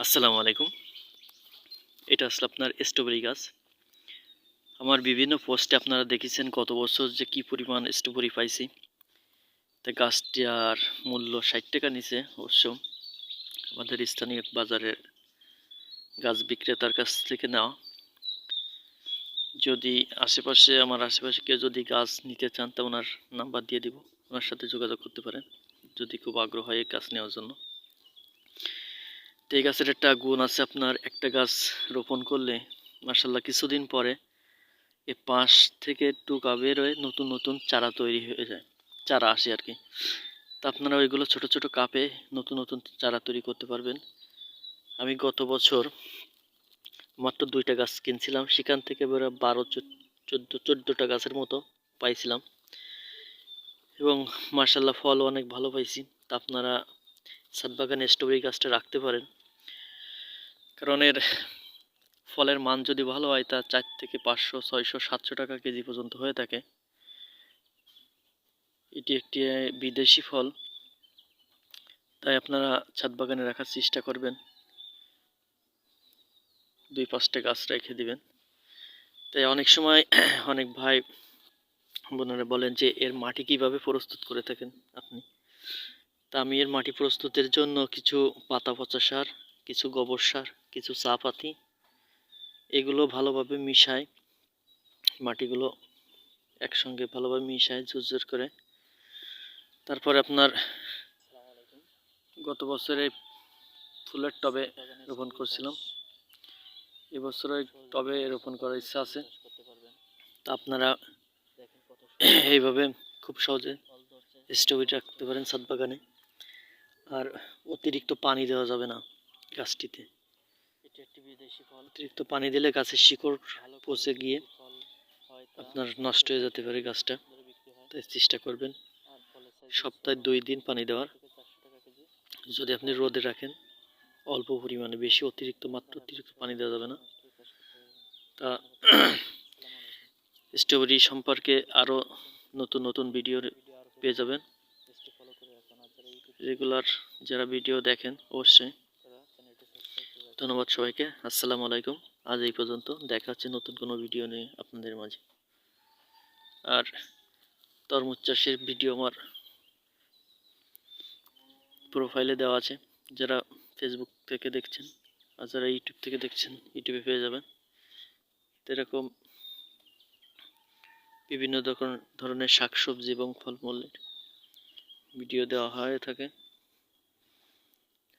আসসালামু আলাইকুম। এটা আসলে আপনার স্ট্রবেরি গাছ। আমার বিভিন্ন পোস্টে আপনারা দেখেছেন গত বছর যে কি পরিমাণ স্ট্রবেরি পাইছি। তা গাছটার মূল্য ৬০ টাকা নিচে অবশ্য আমাদের স্থানীয় বাজারের গাছ বিক্রেতার কাছ থেকে নেওয়া। যদি আমার আশেপাশে কেউ যদি গাছ নিতে চান তা ওনার নাম্বার দিয়ে দিব, ওনার সাথে যোগাযোগ করতে পারেন যদি খুব আগ্রহ হয় গাছ নেওয়ার জন্য। তো এই গাছের একটা গুণ আছে, আপনার একটা গাছ রোপণ করলে মাশাআল্লাহ কিছুদিন পরে এই পাশ থেকে টুকা বের হয়ে নতুন নতুন চারা তৈরি হয়ে যায়, চারা আসে আর কি। তা আপনারা ওইগুলো ছোট ছোট কাপে নতুন নতুন চারা তৈরি করতে পারবেন। আমি গত বছর মাত্র 2টা গাছ কিনছিলাম, সেখান থেকে বেরো 14টা গাছের মতো পাইছিলাম এবং মার্শাল্লাহ ফল অনেক ভালো পাইছি। তা আপনারা ছাদ বাগানে স্ট্রবেরি গাছটা রাখতে পারেন, কারণ এর ফলের মান যদি ভালো হয় তা 4 থেকে 500, 600, 700 টাকা কেজি পর্যন্ত হয়ে থাকে। এটি একটি বিদেশি ফল, তাই আপনারা ছাদ বাগানে রাখার চেষ্টা করবেন, 2-5টা গাছ রেখে দিবেন। তাই অনেক সময় অনেক ভাই বোনেরা বলেন যে এর মাটি কিভাবে প্রস্তুত করে থাকেন আপনি। তা আমি এর মাটি প্রস্তুতের জন্য কিছু পাতা পচা সার, কিছু গোবর সার, কিছু চা পাতি এগুলো ভালোভাবে মিশাই, মাটিগুলো একসঙ্গে ভালোভাবে মিশাই ঝুরঝুর করে। তারপরে আপনার গত বছরে ফুলের টবে রোপণ করছিলাম, এবছর ওই টবে রোপণ করার ইচ্ছা আছে। তা আপনারা এইভাবে খুব সহজে স্ট্রবেরি রাখতে পারেন ছাদ বাগানে। আর অতিরিক্ত পানি দেওয়া যাবে না গাছটিতে, অতিরিক্ত পানি দিলে গাছের শিকড় পচে গিয়ে আপনার নষ্ট হয়ে যেতে পারে গাছটা। তাই চেষ্টা করবেন সপ্তাহে 2 দিন পানি দেওয়ার। যদি আপনি রোদে রাখেন অল্প পরিমাণে, বেশি অতিরিক্ত পানি দেওয়া যাবে না। তা স্ট্রবেরি সম্পর্কে আরও নতুন নতুন ভিডিও পেয়ে যাবেন। রেগুলার যারা ভিডিও দেখেন অবশ্যই ধন্যবাদ সবাইকে। আসসালামু আলাইকুম। আজ এই পর্যন্ত, দেখা হচ্ছে নতুন কোনো ভিডিও নিয়ে আপনাদের মাঝে। আর তরমুজ চাষের ভিডিও আমার প্রোফাইলে দেওয়া আছে, যারা ফেসবুক থেকে দেখছেন আর যারা ইউটিউব থেকে দেখছেন ইউটিউবে পেয়ে যাবেন। এরকম বিভিন্ন ধরনের শাকসবজি এবং ফলমূলের ভিডিও দেওয়া হয়ে থাকে,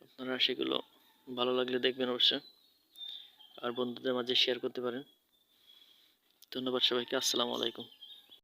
আপনারা সেগুলো ভালো লাগলে দেখবেন অবশ্যই, আর বন্ধুদের মাঝে শেয়ার করতে পারেন। ধন্যবাদ সবাইকে। আসসালামু আলাইকুম।